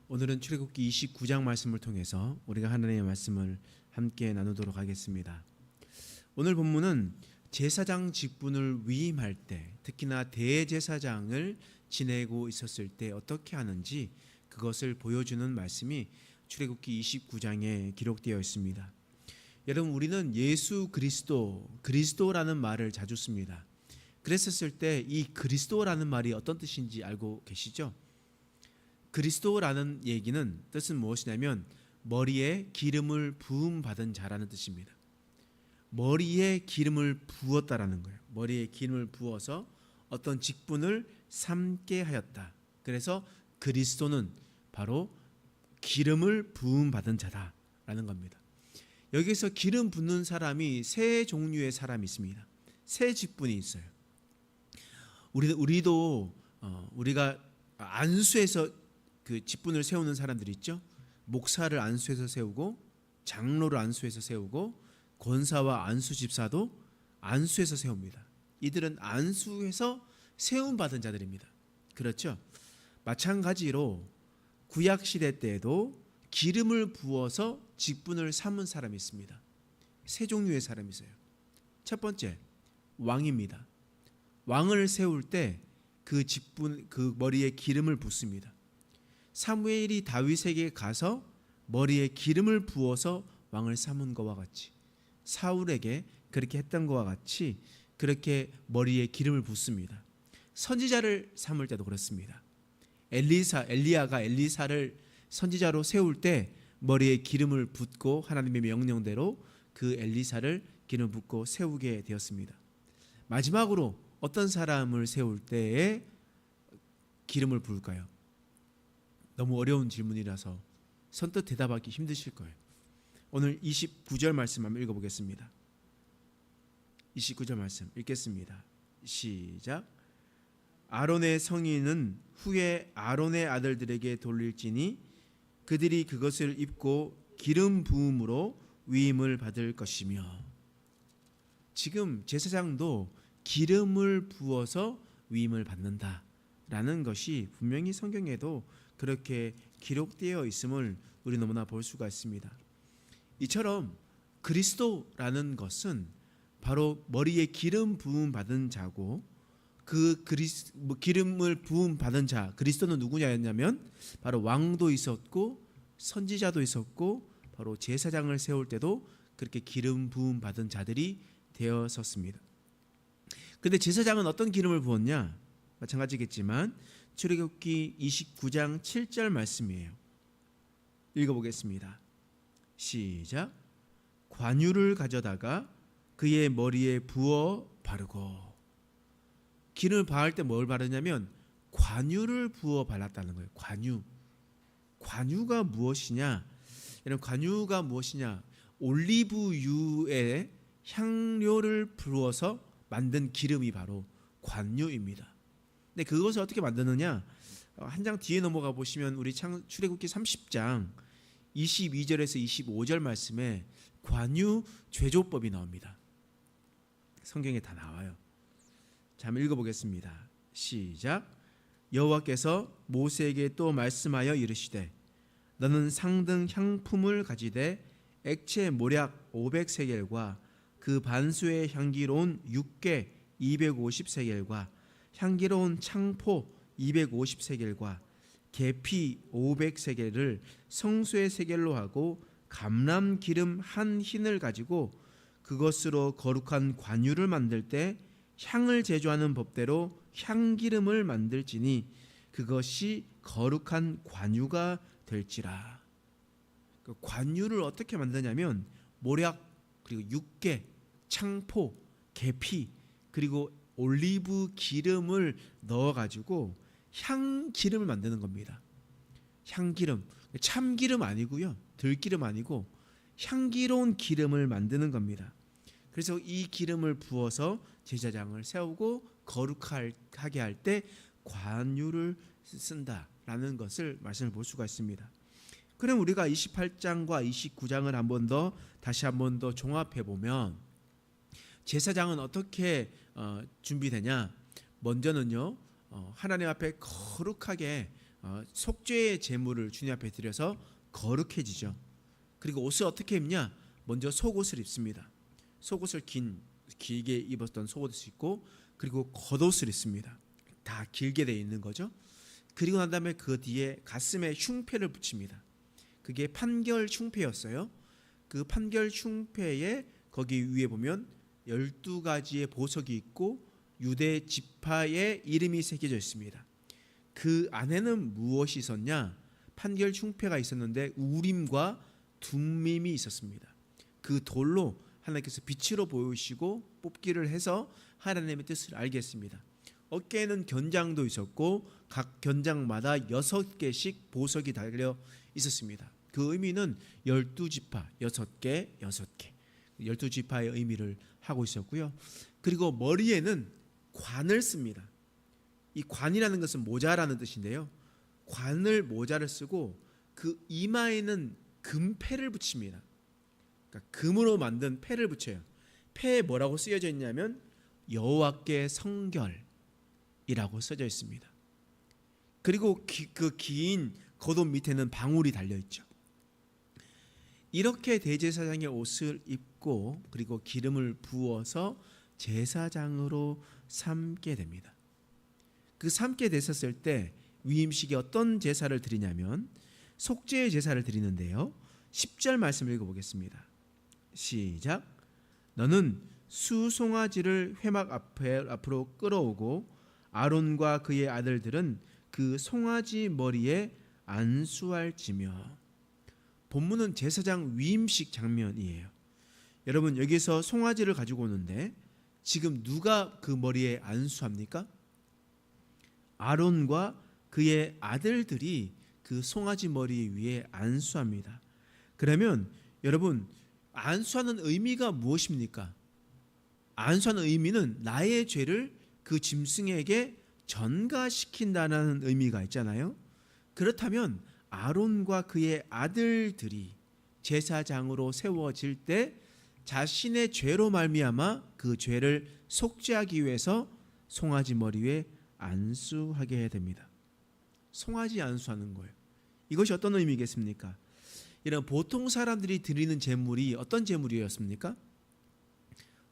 오늘은 출애굽기 29장 말씀을 통해서 우리가 하나님의 말씀을 함께 나누도록 하겠습니다. 오늘 본문은 제사장 직분을 위임할 때, 특히나 대제사장을 지내고 있었을 때 어떻게 하는지 그것을 보여주는 말씀이 출애굽기 29장에 기록되어 있습니다. 여러분, 우리는 예수 그리스도라는 말을 자주 씁니다. 그랬었을 때 이 그리스도라는 말이 어떤 뜻인지 알고 계시죠? 그리스도라는 얘기는 뜻은 무엇이냐면 머리에 기름을 부음 받은 자라는 뜻입니다. 머리에 기름을 부었다라는 거예요. 머리에 기름을 부어서 어떤 직분을 삼게 하였다. 그래서 그리스도는 바로 기름을 부음 받은 자다라는 겁니다. 여기서 기름 붓는 사람이 세 종류의 사람이 있습니다. 세 직분이 있어요. 우리가 안수에서 그 직분을 세우는 사람들이 있죠. 목사를 안수해서 세우고, 장로를 안수해서 세우고, 권사와 안수 집사도 안수해서 세웁니다. 이들은 안수해서 세움 받은 자들입니다. 그렇죠? 마찬가지로 구약 시대 때에도 기름을 부어서 직분을 삼은 사람이 있습니다. 세 종류의 사람이 있어요. 첫 번째, 왕입니다. 왕을 세울 때 그 머리에 기름을 붓습니다. 사무엘이 다윗에게 가서 머리에 기름을 부어서 왕을 삼은 것과 같이, 사울에게 그렇게 했던 것과 같이 그렇게 머리에 기름을 붓습니다. 선지자를 삼을 때도 그렇습니다. 엘리야가 엘리사를 선지자로 세울 때 머리에 기름을 붓고 하나님의 명령대로 그 엘리사를 기름 붓고 세우게 되었습니다. 마지막으로 어떤 사람을 세울 때에 기름을 부을까요? 너무 어려운 질문이라서 선뜻 대답하기 힘드실 거예요. 오늘 29절 말씀 한번 읽어보겠습니다. 29절 말씀 읽겠습니다. 시작. 아론의 성인은 후에 아론의 아들들에게 돌릴지니 그들이 그것을 입고 기름 부음으로 위임을 받을 것이며. 지금 제사장도 기름을 부어서 위임을 받는다라는 것이 분명히 성경에도 그렇게 기록되어 있음을 우리 너무나 볼 수가 있습니다. 이처럼 그리스도라는 것은 바로 머리에 기름 부음 받은 자고, 기름을 부음 받은 자 그리스도는 누구냐였냐면 바로 왕도 있었고 선지자도 있었고 바로 제사장을 세울 때도 그렇게 기름 부음 받은 자들이 되었었습니다. 그런데 제사장은 어떤 기름을 부었냐? 마찬가지겠지만 출애굽기 29장 7절 말씀이에요. 읽어보겠습니다. 시작. 관유를 가져다가 그의 머리에 부어 바르고. 기름을 바를 때 뭘 바르냐면 관유를 부어 발랐다는 거예요. 관유가 무엇이냐? 여러분, 관유가 무엇이냐? 올리브유에 향료를 부어서 만든 기름이 바로 관유입니다. 근데 그것을 어떻게 만드느냐? 한 장 뒤에 넘어가 보시면 우리 출애굽기 30장 22절에서 25절 말씀에 관유 제조법이 나옵니다. 성경에 다 나와요. 자, 한번 읽어보겠습니다. 시작. 여호와께서 모세에게 또 말씀하여 이르시되 너는 상등 향품을 가지되 액체 모략 500세겔과 그 반수의 향기로운 육개 250세겔과 향기로운 창포 250세겔과 계피 500세겔을 성수의 세겔로 하고 감람 기름 한 흰을 가지고 그것으로 거룩한 관유를 만들 때 향을 제조하는 법대로 향기름을 만들지니 그것이 거룩한 관유가 될지라. 그 관유를 어떻게 만드냐면 모략, 그리고 육개, 창포, 계피, 그리고 올리브 기름을 넣어가지고 향기름을 만드는 겁니다. 향기름, 참기름 아니고요, 들기름 아니고 향기로운 기름을 만드는 겁니다. 그래서 이 기름을 부어서 제사장을 세우고 거룩하게 할 때 관유를 쓴다라는 것을 말씀을 볼 수가 있습니다. 그럼 우리가 28장과 29장을 다시 한 번 더 종합해 보면 제사장은 어떻게 준비되냐? 먼저는요, 하나님 앞에 거룩하게 속죄의 제물을 주님 앞에 드려서 거룩해지죠. 그리고 옷을 어떻게 입냐? 먼저 속옷을 입습니다. 속옷을 길게 입었던 속옷을 입고 그리고 겉옷을 입습니다. 다 길게 되어 있는 거죠. 그리고 난 다음에 그 뒤에 가슴에 흉패를 붙입니다. 그게 판결 흉패였어요. 그 판결 흉패에 거기 위에 보면 12가지의 보석이 있고 유대 지파의 이름이 새겨져 있습니다. 그 안에는 무엇이 있었냐? 판결 흉패가 있었는데 우림과 둠밈이 있었습니다. 그 돌로 하나님께서 빛으로 보이시고 뽑기를 해서 하나님의 뜻을 알게 했습니다. 어깨에는 견장도 있었고 각 견장마다 6개씩 보석이 달려 있었습니다. 그 의미는 12지파 6개 12지파의 의미를 하고 있었고요. 그리고 머리에는 관을 씁니다. 이 관이라는 것은 모자라는 뜻인데요. 모자를 쓰고 그 이마에는 금패를 붙입니다. 그러니까 금으로 만든 패를 붙여요. 패에 뭐라고 쓰여져 있냐면 여호와께 성결이라고 써져 있습니다. 그리고 그 긴 겉옷 밑에는 방울이 달려 있죠. 이렇게 대제사장의 옷을 입고 그리고 기름을 부어서 제사장으로 삼게 됩니다. 그 삼게 됐었을 때 위임식에 어떤 제사를 드리냐면 속죄의 제사를 드리는데요. 10절 말씀을 읽어보겠습니다. 시작. 너는 수송아지를 회막 앞으로 끌어오고 아론과 그의 아들들은 그 송아지 머리에 안수할지며. 본문은 제사장 위임식 장면이에요. 여러분 여기서 송아지를 가지고 오는데 지금 누가 그 머리에 안수합니까? 아론과 그의 아들들이 그 송아지 머리 위에 안수합니다. 그러면 여러분 안수하는 의미가 무엇입니까? 안수하는 의미는 나의 죄를 그 짐승에게 전가시킨다는 의미가 있잖아요. 그렇다면 아론과 그의 아들들이 제사장으로 세워질 때 자신의 죄로 말미암아 그 죄를 속죄하기 위해서 송아지 머리 위에 안수하게 됩니다. 송아지 안수하는 거예요. 이것이 어떤 의미겠습니까? 이런 보통 사람들이 드리는 제물이 어떤 제물이었습니까?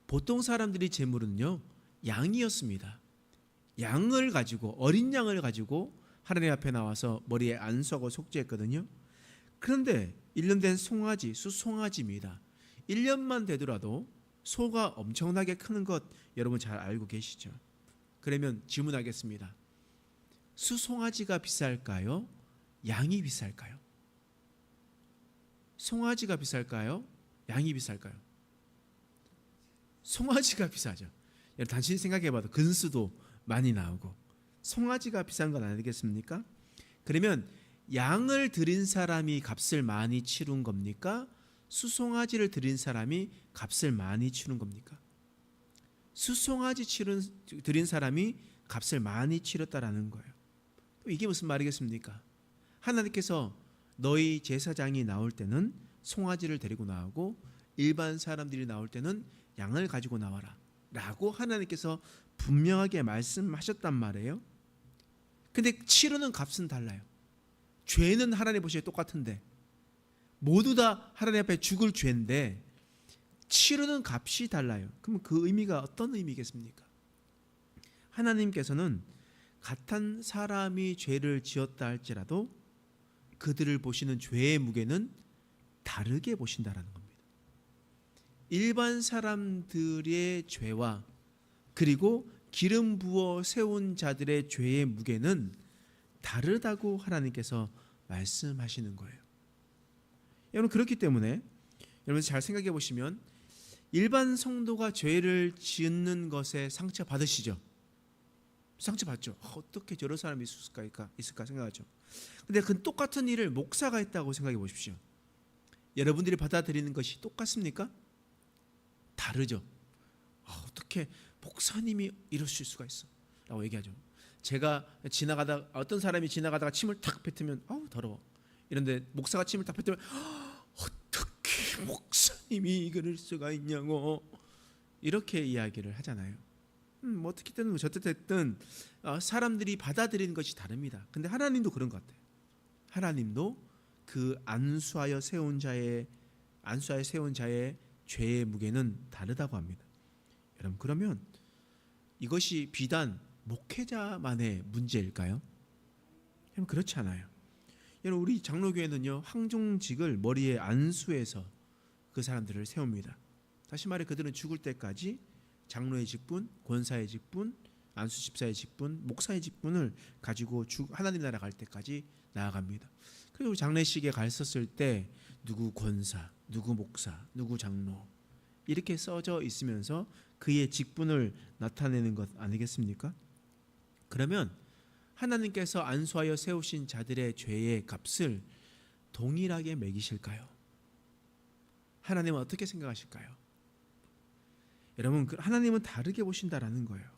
보통 사람들이 제물은요 양이었습니다. 양을 가지고 어린 양을 가지고 하나님 앞에 나와서 머리에 안수하고 속죄했거든요. 그런데 1년 된 송아지, 수송아지입니다. 1년만 되더라도 소가 엄청나게 크는 것 여러분 잘 알고 계시죠? 그러면 질문하겠습니다. 수송아지가 비쌀까요? 양이 비쌀까요? 송아지가 비쌀까요? 양이 비쌀까요? 송아지가 비싸죠. 단순히 생각해봐도 근수도 많이 나오고 송아지가 비싼 건 아니겠습니까? 그러면 양을 드린 사람이 값을 많이 치른 겁니까? 수송아지를 드린 사람이 값을 많이 치른 겁니까? 수송아지 드린 사람이 값을 많이 치렀다라는 거예요. 이게 무슨 말이겠습니까? 하나님께서 너희 제사장이 나올 때는 송아지를 데리고 나오고 일반 사람들이 나올 때는 양을 가지고 나와라 라고 하나님께서 분명하게 말씀하셨단 말이에요. 근데 치르는 값은 달라요. 죄는 하나님 보시기에 똑같은데 모두 다 하나님 앞에 죽을 죄인데 치르는 값이 달라요. 그럼 그 의미가 어떤 의미겠습니까? 하나님께서는 같은 사람이 죄를 지었다 할지라도 그들을 보시는 죄의 무게는 다르게 보신다라는 겁니다. 일반 사람들의 죄와 그리고 기름 부어 세운 자들의 죄의 무게는 다르다고 하나님께서 말씀하시는 거예요. 여러분 그렇기 때문에 여러분 잘 생각해 보시면 일반 성도가 죄를 짓는 것에 상처 받으시죠? 상처 받죠. 어떻게 저런 사람이 있을까 생각하죠. 근데 그 똑같은 일을 목사가 했다고 생각해 보십시오. 여러분들이 받아들이는 것이 똑같습니까? 다르죠. 어떻게 목사님이 이러실 수가 있어? 라고 얘기하죠. 제가 지나가다 어떤 사람이 지나가다가 침을 탁 뱉으면 더러워. 이런데 목사가 침을 탁 뱉으면 어떻게 목사님이 이럴 수가 있냐고 이렇게 이야기를 하잖아요. 뭐 어떻게 됐든 저떻게 됐든 사람들이 받아들이는 것이 다릅니다. 근데 하나님도 그런 것 같아요. 하나님도 그 안수하여 세운 자의 죄의 무게는 다르다고 합니다. 여러분, 그러면 이것이 비단 목회자만의 문제일까요? 여러분, 그렇지 않아요. 여러분, 우리 장로교회는요, 황종직을 머리에 안수해서 그 사람들을 세웁니다. 다시 말해 그들은 죽을 때까지 장로의 직분, 권사의 직분, 안수집사의 직분, 목사의 직분을 가지고 하나님 나라 갈 때까지 나아갑니다. 그리고 장례식에 갔었을 때 누구 권사, 누구 목사, 누구 장로 이렇게 써져 있으면서 그의 직분을 나타내는 것 아니겠습니까? 그러면 하나님께서 안수하여 세우신 자들의 죄의 값을 동일하게 매기실까요? 하나님은 어떻게 생각하실까요? 여러분, 하나님은 다르게 보신다라는 거예요.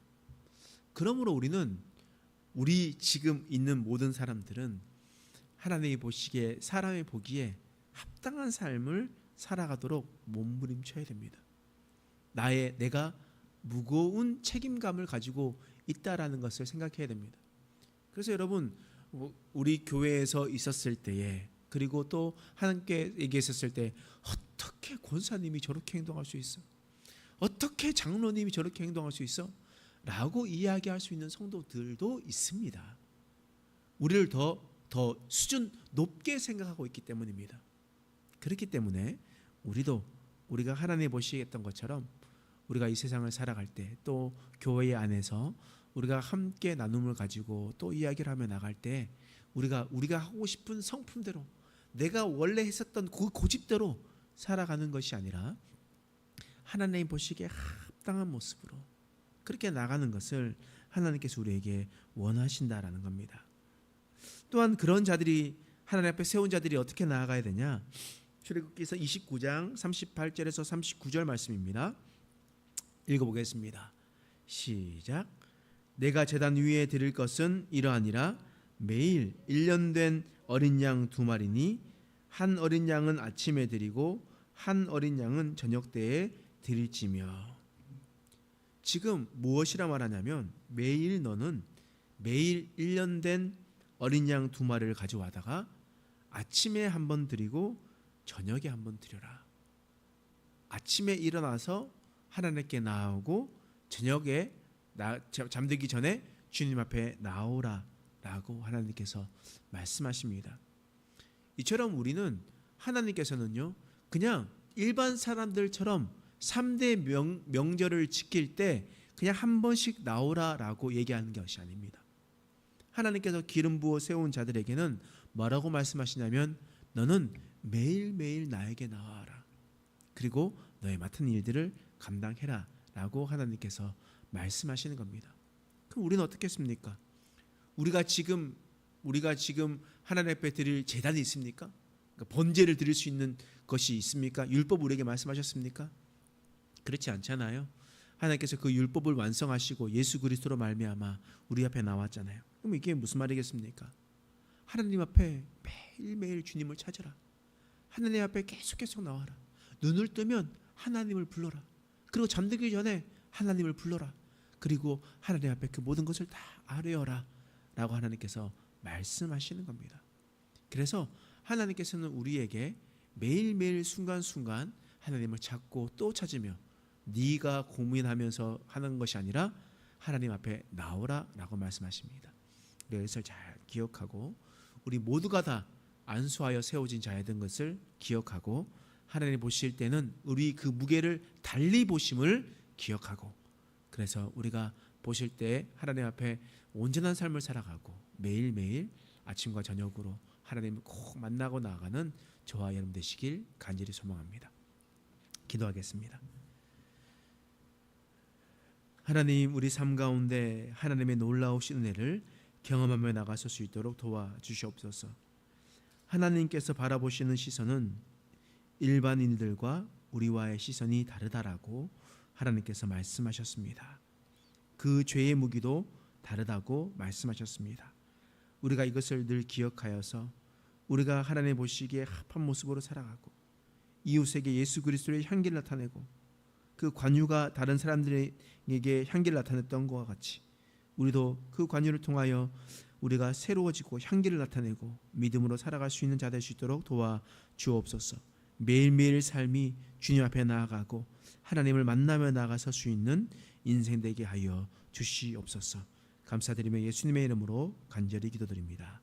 그러므로 우리 지금 있는 모든 사람들은 하나님이 보시기에, 사람이 보기에 합당한 삶을 살아가도록 몸부림쳐야 됩니다. 내가 무거운 책임감을 가지고 있다라는 것을 생각해야 됩니다. 그래서 여러분, 우리 교회에서 있었을 때에, 그리고 또 하나님께 얘기했었을 때, 어떻게 권사님이 저렇게 행동할 수 있어? 어떻게 장로님이 저렇게 행동할 수 있어? 라고 이야기할 수 있는 성도들도 있습니다. 우리를 더 수준 높게 생각하고 있기 때문입니다. 그렇기 때문에 우리가 하나님 보시겠던 것처럼 우리가 이 세상을 살아갈 때, 또 교회 안에서 우리가 함께 나눔을 가지고 또 이야기를 하며 나갈 때, 우리가 하고 싶은 성품대로, 내가 원래 했었던 그 고집대로 살아가는 것이 아니라 하나님 보시기에 합당한 모습으로 그렇게 나가는 것을 하나님께서 우리에게 원하신다라는 겁니다. 또한 그런 자들이, 하나님 앞에 세운 자들이 어떻게 나아가야 되냐? 출애굽기서 29장 38절에서 39절 말씀입니다. 읽어보겠습니다. 시작. 내가 제단 위에 드릴 것은 이러하니라. 매일 1년 된 어린 양 2마리니 한 어린 양은 아침에 드리고 한 어린 양은 저녁 때에 드릴지며. 지금 무엇이라 말하냐면, 너는 매일 1년 된 어린 양 2마리를 가져와다가 아침에 한 번 드리고 저녁에 한 번 드려라. 아침에 일어나서 하나님께 나오고 저녁에 잠들기 전에 주님 앞에 나오라 라고 하나님께서 말씀하십니다. 이처럼 우리는, 하나님께서는요, 그냥 일반 사람들처럼 3대 명절을 지킬 때 그냥 한 번씩 나오라 라고 얘기하는 것이 아닙니다. 하나님께서 기름 부어 세운 자들에게는 뭐라고 말씀하시냐면, 너는 매일매일 나에게 나와라. 그리고 너의 맡은 일들을 감당해라 라고 하나님께서 말씀하시는 겁니다. 그럼 우리는 어떻겠습니까? 우리가 지금 하나님 앞에 드릴 제단이 있습니까? 그러니까 번제를 드릴 수 있는 것이 있습니까? 율법 우리에게 말씀하셨습니까? 그렇지 않잖아요. 하나님께서 그 율법을 완성하시고 예수 그리스도로 말미암아 우리 앞에 나왔잖아요. 그럼 이게 무슨 말이겠습니까? 하나님 앞에 매일매일 주님을 찾아라. 하나님 앞에 계속 나와라. 눈을 뜨면 하나님을 불러라. 그리고 잠들기 전에 하나님을 불러라. 그리고 하나님 앞에 그 모든 것을 다 아뢰어라 라고 하나님께서 말씀하시는 겁니다. 그래서 하나님께서는 우리에게 매일매일 순간순간 하나님을 찾고 또 찾으며, 네가 고민하면서 하는 것이 아니라 하나님 앞에 나오라 라고 말씀하십니다. 이것을 잘 기억하고, 우리 모두가 다 안수하여 세워진 자였던 것을 기억하고, 하나님 보실 때는 우리 그 무게를 달리 보심을 기억하고, 그래서 우리가 보실 때 하나님 앞에 온전한 삶을 살아가고 매일매일 아침과 저녁으로 하나님을 꼭 만나고 나아가는 저와 여러분 되시길 간절히 소망합니다. 기도하겠습니다. 하나님, 우리 삶 가운데 하나님의 놀라우신 은혜를 경험하며 나가실 수 있도록 도와주시옵소서. 하나님께서 바라보시는 시선은 일반인들과 우리와의 시선이 다르다라고 하나님께서 말씀하셨습니다. 그 죄의 무기도 다르다고 말씀하셨습니다. 우리가 이것을 늘 기억하여서 우리가 하나님 보시기에 합한 모습으로 살아가고, 이웃에게 예수 그리스도의 향기를 나타내고, 그 관유가 다른 사람들에게 향기를 나타냈던 것과 같이 우리도 그 관유를 통하여 우리가 새로워지고 향기를 나타내고 믿음으로 살아갈 수 있는 자 될 수 있도록 도와 주옵소서. 매일매일 삶이 주님 앞에 나아가고 하나님을 만나며 나아가서 수 있는 인생 되게 하여 주시옵소서. 감사드리며 예수님의 이름으로 간절히 기도드립니다.